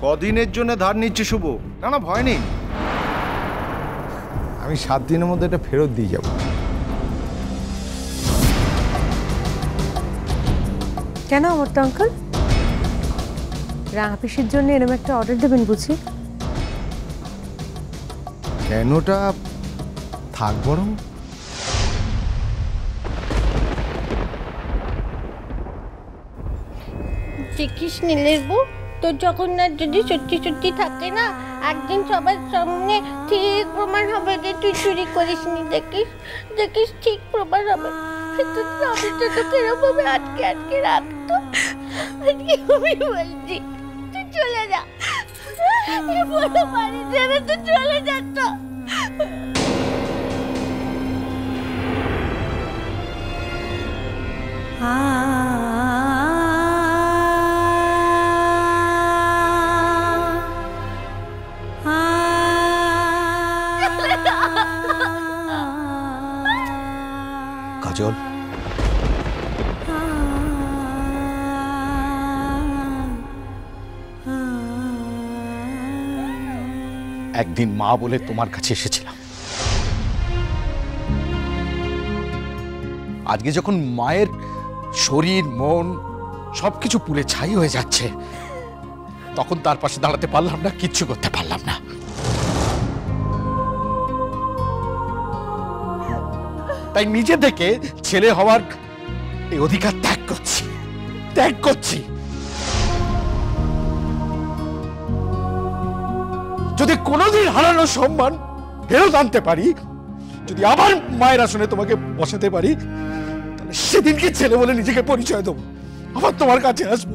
কদিনের জন্য ধার নিচ্ছে শুভ? না না, ভয় নেই, আমি 7 দিনের মধ্যে এটা ফেরত দিয়ে যাব। কেন আমার তো আঙ্কেল রাঙা পিসির জন্য এরকম একটা অর্ডার দেবেন বুঝি? কেনটা থাক বরং। দেখিস নীলেরবু, তোর জগন্নাথ যদি সত্যি সত্যি থাকে না, একদিন সবার সামনে ঠিক প্রমাণ হবে যে তুই চুরি করিসনি। দেখিস দেখিস ঠিক প্রমাণ হবে। আমি তো তোকে এরকমভাবে আটকে আটকে রাখতো। আজকে আমি বলছি তুই চলে যা, বড় বাড়ি ছেড়ে তুই চলে যাচ্ছ। কাজল, একদিন মা বলে তোমার কাছে এসেছিলাম। আজকে যখন মায়ের শরীর মন সবকিছু পুড়ে ছাই হয়ে যাচ্ছে, তখন তার পাশে দাঁড়াতে পারলাম না, কিচ্ছু করতে পারলাম না। তাই নিজে থেকে ছেলে হওয়ার এই অধিকার ত্যাগ করছি। যদি কোনোদিন হারানো সম্মান ফেরত আনতে পারি, যদি আবার মায়ের আসনে তোমাকে বসাতে পারি, তাহলে সেদিনকে ছেলে বলে নিজেকে পরিচয় দেবো, আবার তোমার কাছে আসবো।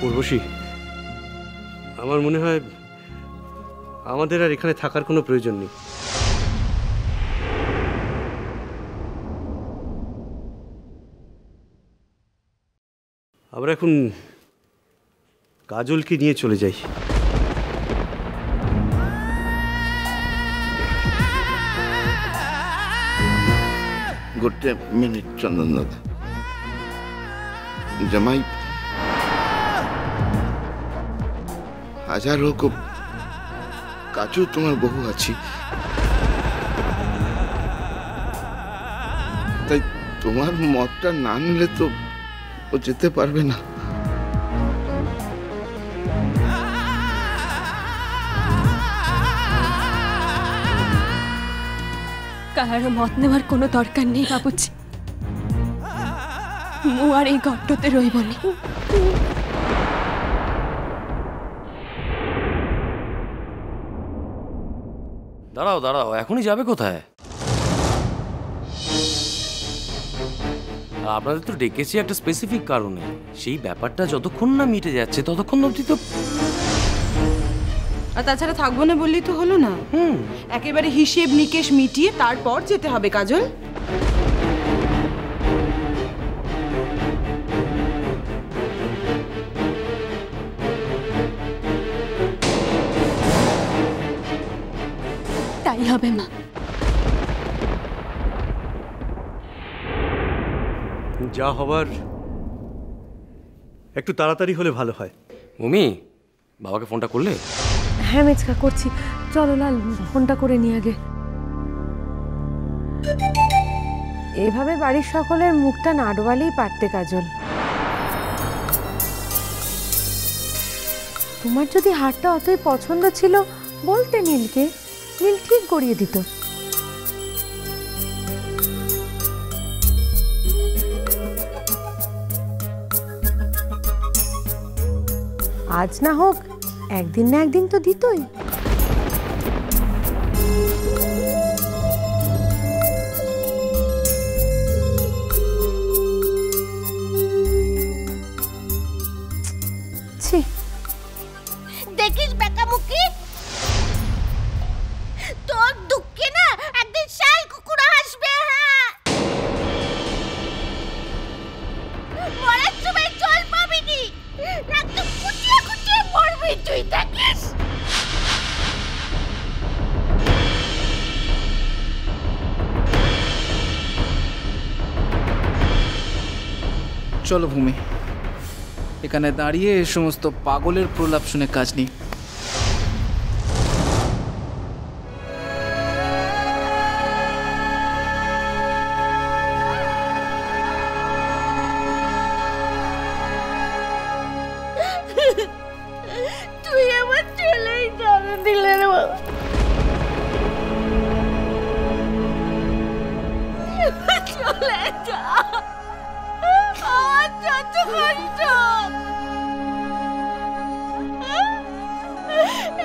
উর্বশী, আমার মনে হয় আমাদের আর এখানে থাকার কোনো প্রয়োজন নেই। আমরা এখন কাজলকে নিয়ে চলে যাই। গোটে মিনিট চন্দন দাদা, জামাই হাজার হোক কাজু তোমার বহু আছি, তাই তোমার মতটা না নিলে তো ও যেতে পারবে না। কারো মত নেওয়ার কোনো দরকার নেই বাবুজি, মু আর এই ঘরটাতে রইবনি। দাঁড়াও দাঁড়াও, এখনই যাবে কোথায়? আপনাদের তো ডেকেছি একটা স্পেসিফিক কারণে, সেই ব্যাপারটা যতক্ষণ না মিটে যাচ্ছে ততক্ষণ অবধি তো। আর তাছাড়া থাকবো না বললেই তো হলো না। একেবারে হিসেব নিকেশ মিটিয়ে তারপর যেতে হবে কাজল। তাই হবে মা। যা হবার একটু তাড়াতাড়ি হলে ভালো হয়। মমি, বাবাকে ফোনটা করলে? হ্যাঁ মেচকা, করছি। চলো লাল, ফোনটা করে নি আগে। এভাবে বাড়ির সকলের মুখটা না ডোবালেই পারতে কাজল। তোমার যদি হারটা অতই পছন্দ ছিল বলতে নীলকে, নীল ঠিক গড়িয়ে দিত। আজ না হোক একদিন না একদিন তো দিতই। দেখিস বেকামুখী, তোর দুঃখে না একদিন শাল কুকুর হাসবে। হ্যাঁ, মরার সময় চল যাবি নি, একদম কুচিয়ে কুচিয়ে মরবি তুই, দেখিস। চলো ভূমি, এখানে দাঁড়িয়ে এ সমস্ত পাগলের প্রলাপ শুনে কাজ নেই। তুই আমার চলেই যাবে দিলের বাবা, চলে যা, আমার যত কষ্ট,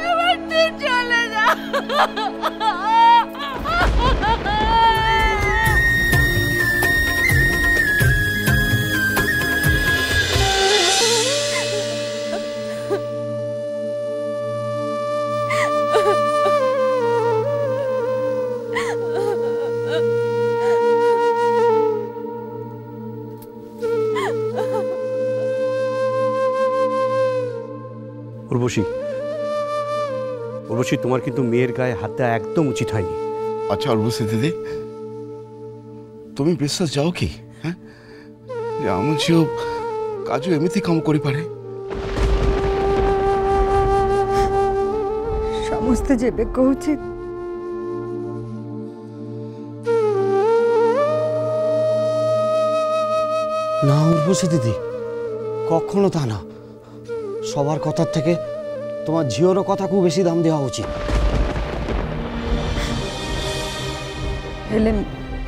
এবার তুই চলে যা। উর্বশী, উর্বশী, তোমার কিন্তু মেয়ের গায়ে হাত দেওয়া একদম উচিত হয়নি। আচ্ছা উর্বশী দিদি, তুমি বিশ্বাস যাও কি? হ্যাঁ, আমার ঝিও কাজু এমনিতেই কাম করি পারে। ସମସ୍ତେ ଯେବେ କହୁଛି না উর্বশী দিদি, কখনো তা না। সবার কথার থেকে তোমার ঝিওরও কথাকে বেশি দাম দেওয়া উচিত। ହେଲେ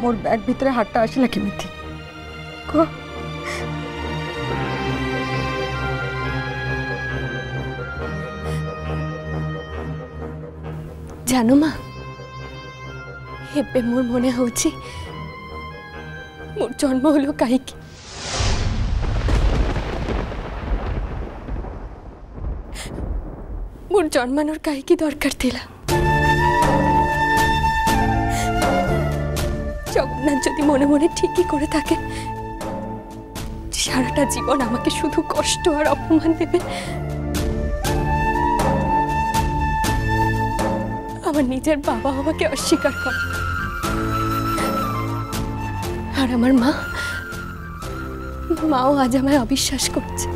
ମୋର ବ୍ୟାଗ୍ ଭିତରେ ହାତଟା ଆସିଲା କେମିତି କୁହ? জানো মা, ଏବେ ମୋର ମନେ ହଉଛି ମୋର ଜନ୍ମ ହলো କାହିଁକି। ମୋର ଜନ୍ମାନର କାହିଁକି ଦରକାର ଥିଲା। জগন্নাথ যদি মনে মনে ঠিকই করে থাকে, সারাটা জীবন আমাকে শুধু কষ্ট আর অপমান দেবে, আমার নিজের বাবা আমাকে অস্বীকার করে, আর আমার মাও আজ আমায় অবিশ্বাস করছে।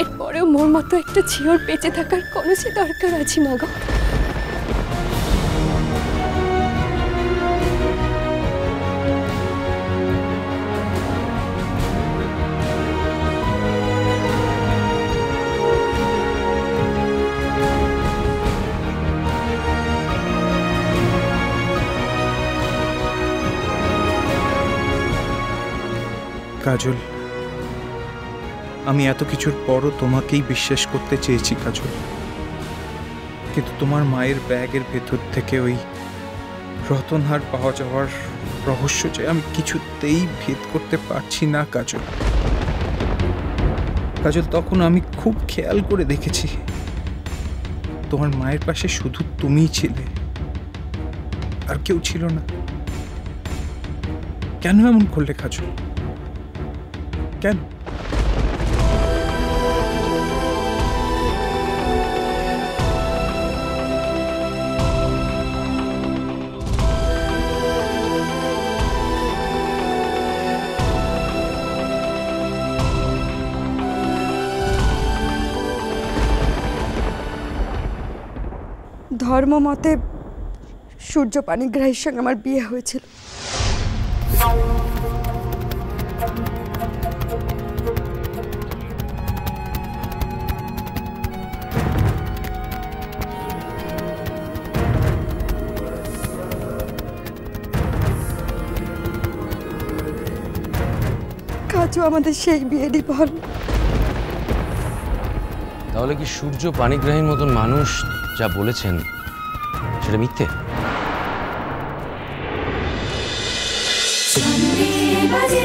এরপরেও মোর মতো একটা ঝিওর বেঁচে থাকার কোনো সে দরকার আছে মা গো? কাজল, আমি এত কিছুর পরও তোমাকেই বিশ্বাস করতে চেয়েছি কাজল, কিন্তু তোমার মায়ের ব্যাগের ভেতর থেকে ওই রতনহার পাওয়া যাওয়ার রহস্য যে আমি কিছুতেই ভেদ করতে পারছি না কাজল। কাজল, তখন আমি খুব খেয়াল করে দেখেছি তোমার মায়ের পাশে শুধু তুমিই ছিলে, আর কেউ ছিল না। কেন এমন করলে কাজল? কেন? ধর্ম মতে সূর্য পানিগ্রাহীর সঙ্গে আমার বিয়ে হয়েছিল। কাজু আমাদের সেই বিয়েরই ফল। তাহলে কি সূর্য পানিগ্রাহীর মতন মানুষ যা বলেছেন সেটা মিথ্যে? বাজে